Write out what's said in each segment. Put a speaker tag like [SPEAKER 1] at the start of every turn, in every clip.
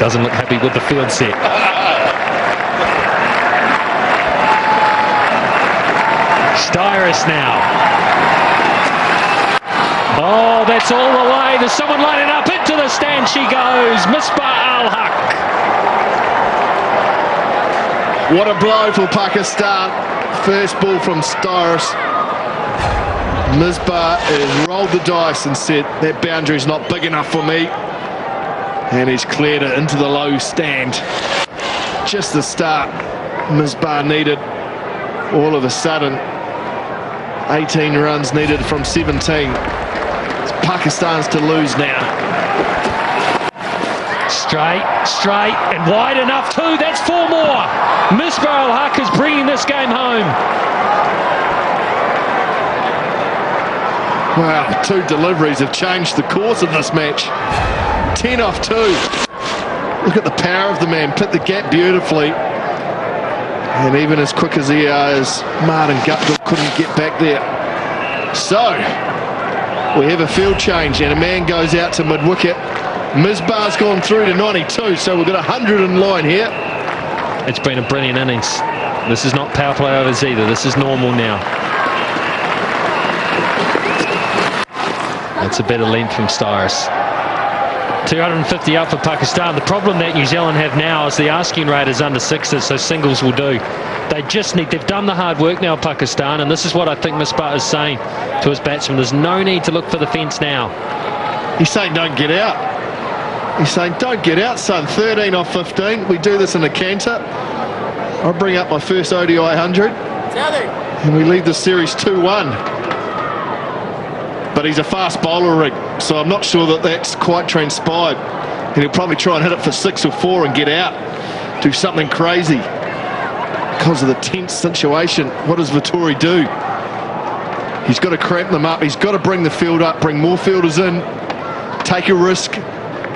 [SPEAKER 1] Doesn't look happy with the field set. Styrus now. Oh, that's all the way. There's someone lining up. Into the stand she goes. Misbah UL Haq.
[SPEAKER 2] What a blow for Pakistan. First ball from Styrus. Misbah has rolled the dice and said, that boundary's not big enough for me. And he's cleared it into the low stand. Just the start Misbah needed. All of a sudden, 18 runs needed from 17. It's Pakistan's to lose now.
[SPEAKER 1] Straight, and wide enough too. That's 4 more. Misbah UL Haq is bringing this game home.
[SPEAKER 2] Wow, 2 deliveries have changed the course of this match. 10 off 2. Look at the power of the man. Put the gap beautifully. And even as quick as he is, Martin Gutdell couldn't get back there. So, we have a field change and a man goes out to mid-wicket. Misbah's gone through to 92, so we've got 100 in line here.
[SPEAKER 1] It's been a brilliant innings. This is not power play overs either. This is normal now. That's a better length from Styrus. 250 up for Pakistan. The problem that New Zealand have now is the asking rate is under 6s, so singles will do. They've done the hard work now, Pakistan, and this is what I think Misbah is saying to his batsman. There's no need to look for the fence now.
[SPEAKER 2] He's saying don't get out. He's saying don't get out, son. 13 off 15. We do this in a canter. I'll bring up my first ODI 100. And we lead the series 2-1. But he's a fast bowler, Rick, so I'm not sure that that's quite transpired. And he'll probably try and hit it for 6 or 4 and get out. Do something crazy. Because of the tense situation, what does Vettori do? He's got to cramp them up. He's got to bring the field up, bring more fielders in, take a risk,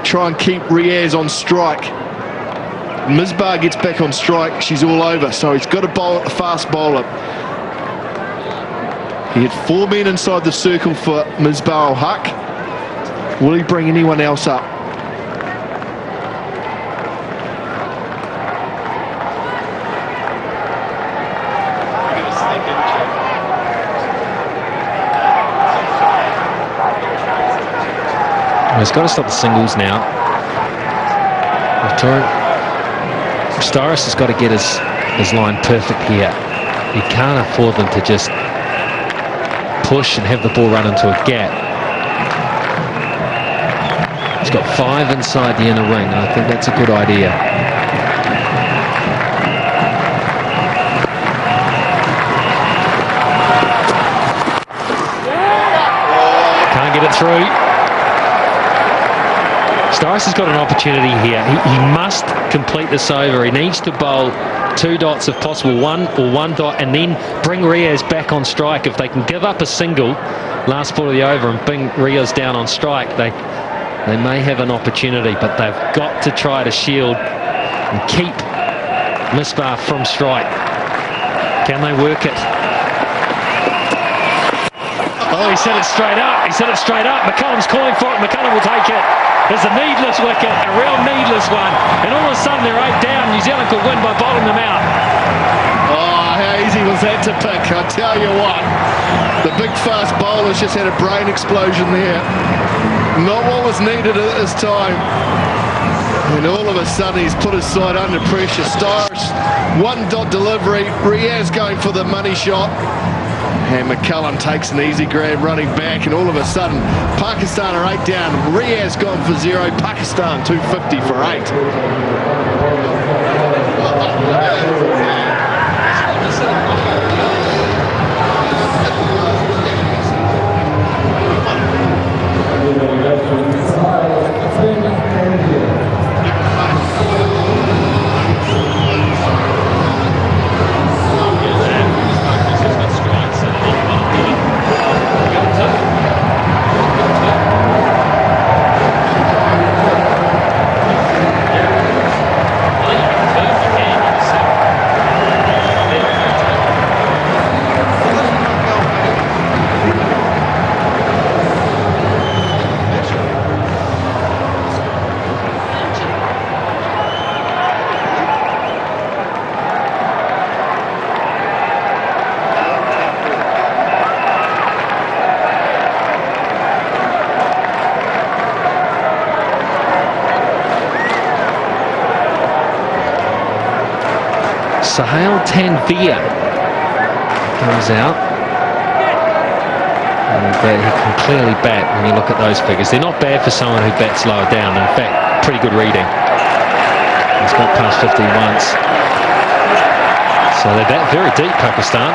[SPEAKER 2] try and keep Riaz on strike. Misbah gets back on strike, she's all over, so he's got to bowl at the fast bowler. He had 4 men inside the circle for Misbah UL Haq. Will he bring anyone else up?
[SPEAKER 1] He's got to stop the singles now. Styrus has got to get his line perfect here. He can't afford them to just push and have the ball run into a gap. He's got 5 inside the inner ring, and I think that's a good idea. Can't get it through. Styrus has got an opportunity here. He must complete this over. He needs to bowl 2 dots if possible, 1 or 1 dot, and then bring Riaz back on strike. If they can give up a single last ball of the over and bring Riaz down on strike, they may have an opportunity, but they've got to try to shield and keep Misbah from strike. Can they work it? Oh, he set it straight up. He set it straight up. McCullum's calling for it. McCullum will take it. It's a needless wicket, a real needless one. And all of a sudden they're 8 down. New Zealand could win by bowling them out.
[SPEAKER 2] Oh, how easy was that to pick? I tell you what, the big fast bowlers just had a brain explosion there. Not what was needed at this time. And all of a sudden he's put his side under pressure. Styrus, 1 dot delivery. Riaz going for the money shot. And McCullum takes an easy grab running back, and all of a sudden Pakistan are 8 down. Riaz gone for 0. Pakistan 250 for 8.
[SPEAKER 1] Sahel Tanvir comes out. And he can clearly bat when you look at those figures. They're not bad for someone who bats lower down. In fact, pretty good reading. He's got past 50 once. So they bat very deep, Pakistan.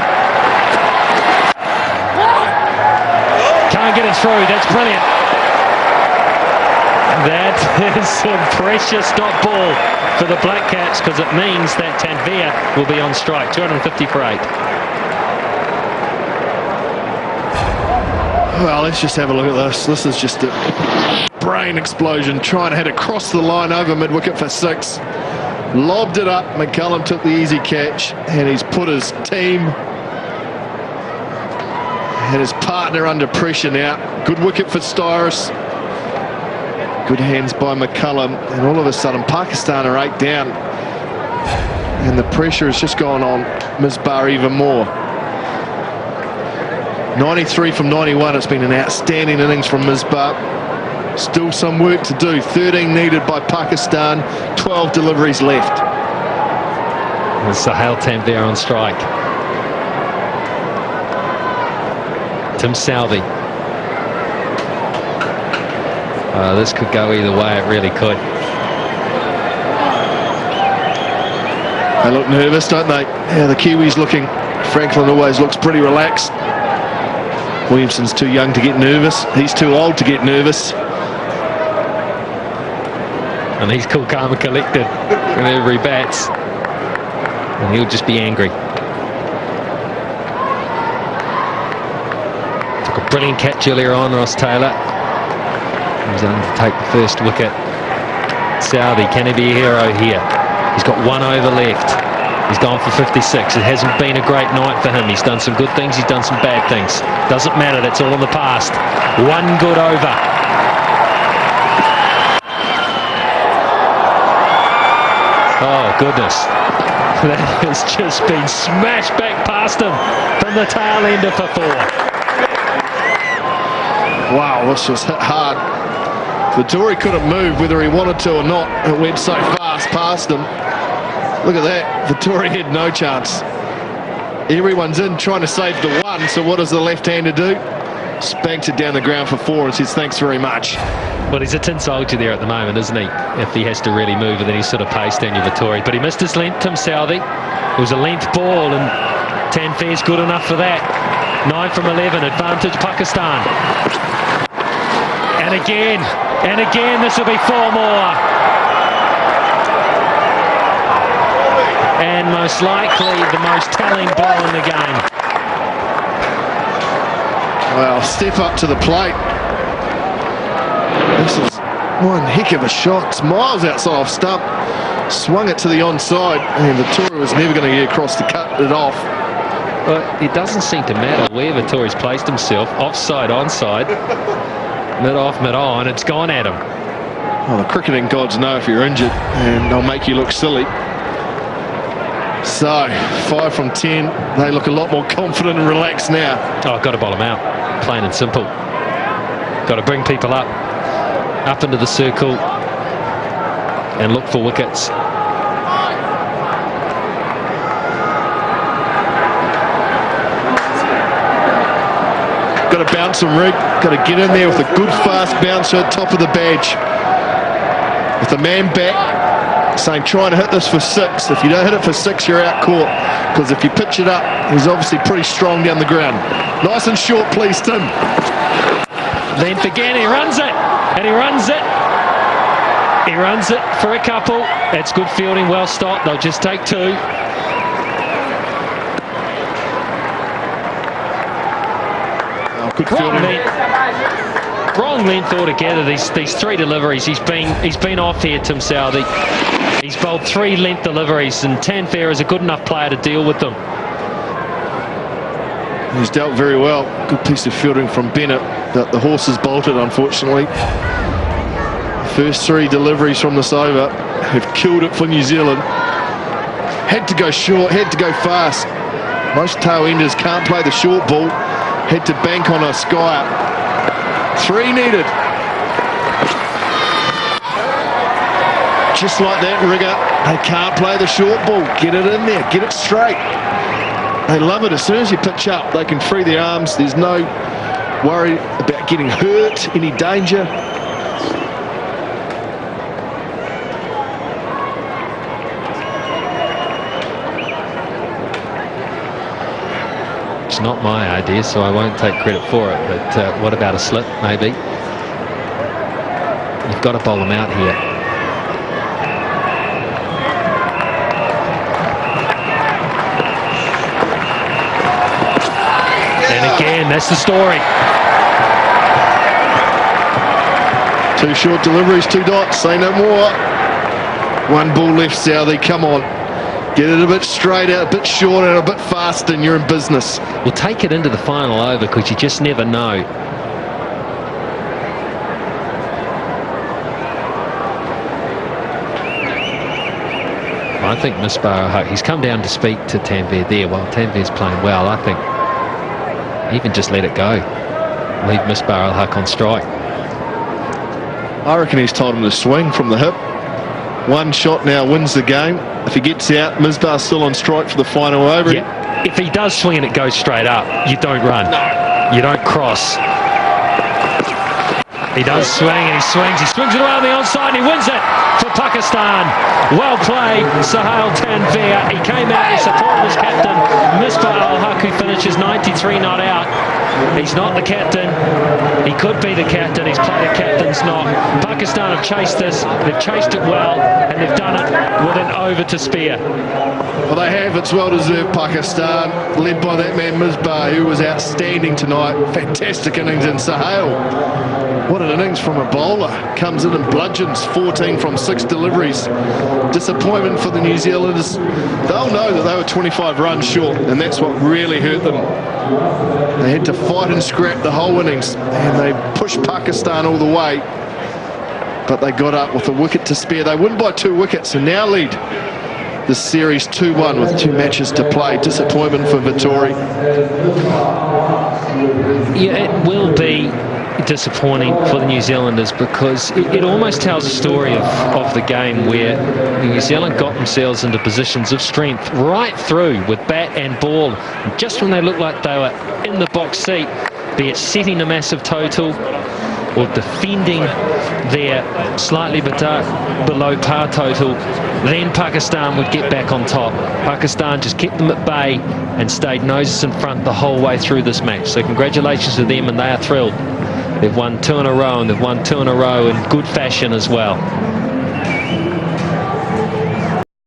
[SPEAKER 1] Can't get it through. That's brilliant. That is a precious dot ball for the Black Caps, because it means that Tanvir will be on strike. 250 for 8.
[SPEAKER 2] Well, let's just have a look at this. This is just a brain explosion, trying to hit across the line over mid-wicket for 6. Lobbed it up. McCullum took the easy catch, and he's put his team and his partner under pressure now. Good wicket for Styrus. Good hands by McCullum, and all of a sudden Pakistan are 8 down, and the pressure has just gone on Misbah even more. 93 from 91. It's been an outstanding innings from Misbah. Still some work to do. 13 needed by Pakistan, 12 deliveries left.
[SPEAKER 1] And Sahel Tanvir on strike. Tim Southey. This could go either way, it really could.
[SPEAKER 2] They look nervous, don't they? Yeah, the Kiwis looking. Franklin always looks pretty relaxed. Williamson's too young to get nervous. He's too old to get nervous.
[SPEAKER 1] And he's cool, calm and collected whenever he bats. And he'll just be angry. Took a brilliant catch earlier on, Ross Taylor. He's going to take the first wicket. Southey, can he be a hero here? He's got 1 over left. He's gone for 56. It hasn't been a great night for him. He's done some good things, he's done some bad things. Doesn't matter, that's all in the past. 1 good over. Oh, goodness. That has just been smashed back past him from the tail ender for 4.
[SPEAKER 2] Wow, this was hit hard. Vettori couldn't move whether he wanted to or not. It went so fast past him. Look at that. Vettori had no chance. Everyone's in trying to save the 1, so what does the left-hander do? Spanks it down the ground for 4 and says thanks very much.
[SPEAKER 1] Well, he's a tin soldier there at the moment, isn't he? If he has to really move, and then he's sort of paced down your Vettori. But he missed his length, Tim Southey. It was a length ball, and Tanvir's good enough for that. 9 from 11, advantage Pakistan. And again, this will be 4 more. And most likely the most telling blow in the game.
[SPEAKER 2] Well, step up to the plate. This is one heck of a shot. It's miles outside off stump. Swung it to the onside, and Vettori was never going to get across to cut it off.
[SPEAKER 1] But it doesn't seem to matter where Vettori's placed himself. Offside, onside. Mid-off, mid-on, it's gone at him.
[SPEAKER 2] Well, the cricketing gods know if you're injured, and they'll make you look silly. So, 5 from 10. They look a lot more confident and relaxed now.
[SPEAKER 1] Oh, got to bowl him out. Plain and simple. Got to bring people up into the circle, and look for wickets.
[SPEAKER 2] Got to bounce him, Rick. Got to get in there with a good fast bouncer, top of the badge. With the man back, saying trying to hit this for 6. If you don't hit it for 6, you're out caught. Because if you pitch it up, he's obviously pretty strong down the ground. Nice and short, please, Tim.
[SPEAKER 1] Length again, he runs it. And he runs it. He runs it for a couple. It's good fielding, well stopped. They'll just take 2.
[SPEAKER 2] Good fielding.
[SPEAKER 1] Wrong length altogether. These 3 deliveries. He's been off here, Tim Southey. He's bowled 3 length deliveries, and Tanvir is a good enough player to deal with them.
[SPEAKER 2] He's dealt very well. Good piece of fielding from Bennett, but the horse has bolted, unfortunately. First 3 deliveries from this over have killed it for New Zealand. Had to go short, had to go fast. Most tail enders can't play the short ball. Had to bank on a skyer. 3 needed. Just like that, Rigger. They can't play the short ball. Get it in there. Get it straight. They love it. As soon as you pitch up, they can free their arms. There's no worry about getting hurt, any danger.
[SPEAKER 1] It's not my idea, so I won't take credit for it. But what about a slip, maybe? You've got to bowl them out here. And again, that's the story.
[SPEAKER 2] 2 short deliveries, 2 dots, say no more. 1 ball left, Southey, come on. Get it a bit straight out, a bit short and a bit faster, and you're in business.
[SPEAKER 1] Well, take it into the final over, because you just never know. I think Misbah UL Haq, he's come down to speak to Tanvir there. Well, Tanvir's playing well. I think even just let it go. Leave Misbah UL Haq on strike.
[SPEAKER 2] I reckon he's told him to swing from the hip. 1 shot now wins the game. If he gets out, Misbah's still on strike for the final over.
[SPEAKER 1] Yeah. If he does swing and it goes straight up, you don't run. No. You don't cross. He does swing and he swings it away on the onside and he wins it for Pakistan. Well played, Sohail Tanvir. He came out, he supported his captain, Misbah UL Haq, who finishes 93 not out. He's not the captain. He could be the captain. He's played a captain's knock. Pakistan have chased this. They've chased it well, and they've done it with an over to spare.
[SPEAKER 2] Well, they have. It's well deserved, Pakistan, led by that man Misbah, who was outstanding tonight. Fantastic innings in Sohail. What an innings from a bowler. Comes in and bludgeons 14 from 6 deliveries. Disappointment for the New Zealanders. They'll know that they were 25 runs short, and that's what really hurt them. They had to fight and scrap the whole innings, and they pushed Pakistan all the way, but they got up with a wicket to spare. They win by 2 wickets and now lead the series 2-1 with 2 matches to play. Disappointment for Vittori.
[SPEAKER 1] Yeah, it will be disappointing for the New Zealanders, because it almost tells a story of the game where New Zealand got themselves into positions of strength right through with bat and ball. Just when they looked like they were in the box seat, be it setting a massive total or defending their slightly below par total, then Pakistan would get back on top. Pakistan just kept them at bay and stayed noses in front the whole way through this match. So congratulations to them, and they are thrilled. They've won 2 in a row, and they've won 2 in a row in good fashion as well.